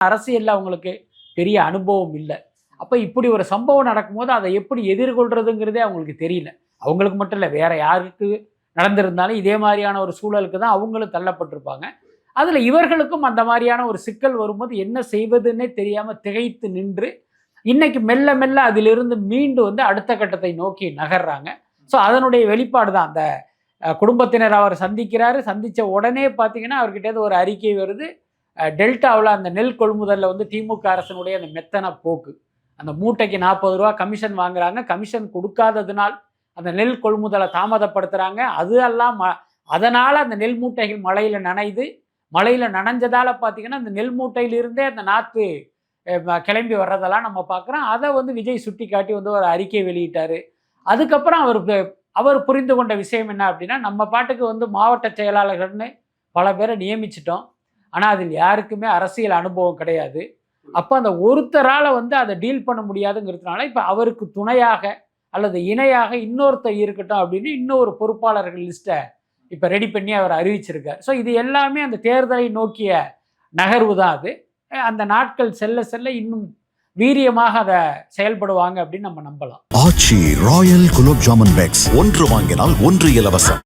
அரசியல்ல அவங்களுக்கு பெரிய அனுபவம் இல்ல. அப்ப இப்படி ஒரு சம்பவம் நடக்கும்போது அதை எப்படி எதிர்கொள்றதுங்கிறதே அவங்களுக்கு தெரியல. அவங்களுக்கு மட்டும் இல்ல, வேற யாருக்கு நடந்திருந்தாலும் இதே மாரியான ஒரு சூழலுக்கு தான் அவங்களும் தள்ளப்பட்டிருப்பாங்க. அதுல இவர்களுக்கும் அந்த மாரியான ஒரு சிக்கல் வரும்போது என்ன செய்வதுன்னே தெரியாம திகைத்து நின்று, இன்னைக்கு மெல்ல மெல்ல அதிலிருந்து மீண்டு வந்து அடுத்த கட்டத்தை நோக்கி நகர்றாங்க. ஸோ அதனுடைய வெளிப்பாடு தான். அந்த குடும்பத்தினர் அவர் சந்திக்கிறாரு. சந்திச்ச உடனே பார்த்தீங்கன்னா, அவர்கிட்டேருந்து ஒரு அறிக்கை வருது. டெல்டாவுல அந்த நெல் கொள்முதல்ல வந்து திமுக அரசினுடைய அந்த மெத்தன போக்கு. அந்த மூட்டைக்கு ரூ. 40 கமிஷன் வாங்குறாங்க. கமிஷன் கொடுக்காததுனால் அந்த நெல் கொள்முதலை தாமதப்படுத்துறாங்க. அது எல்லாம் அதனால அந்த நெல் மூட்டைகள் மழையில நனையுது. மழையில நனைஞ்சதால பார்த்தீங்கன்னா, அந்த நெல் மூட்டையிலிருந்தே அந்த நாத்து கிளம்பி வர்றதெல்லாம் நம்ம பார்க்குறோம். அதை வந்து விஜய் சுட்டிக்காட்டி வந்து ஒரு அறிக்கை வெளியிட்டாரு. அதுக்கப்புறம் அவர் புரிந்து கொண்ட விஷயம் என்ன அப்படின்னா, நம்ம பாட்டுக்கு வந்து மாவட்ட செயலாளர்கள்னு பல பேரை நியமிச்சிட்டோம். ஆனா, அதில் யாருக்குமே அரசியல் அனுபவம் கிடையாது. அப்ப அந்த ஒருத்தரால வந்து அத டீல் பண்ண முடியாதுங்கிறதுனால, இப்ப அவருக்கு துணையாக அல்லது இணையாக இன்னொருத்தர் இருக்கட்டும் அப்படின்னு இன்னொரு பொறுப்பாளர்கள் லிஸ்ட்ட இப்ப ரெடி பண்ணி அவர் அறிவிச்சிருக்கார். ஸோ இது எல்லாமே அந்த தேர்தலை நோக்கிய நகர்வு தான் அது. அந்த நாட்கள் செல்ல செல்ல இன்னும் வீரியமாக அத செயல்படுவாங்க அப்படின்னு நம்ம நம்பலாம். ஆச்சி ராயல் குலோப் ஜாமுன் பேக்ஸ் 1 வாங்கினால் 1 இலவசம்.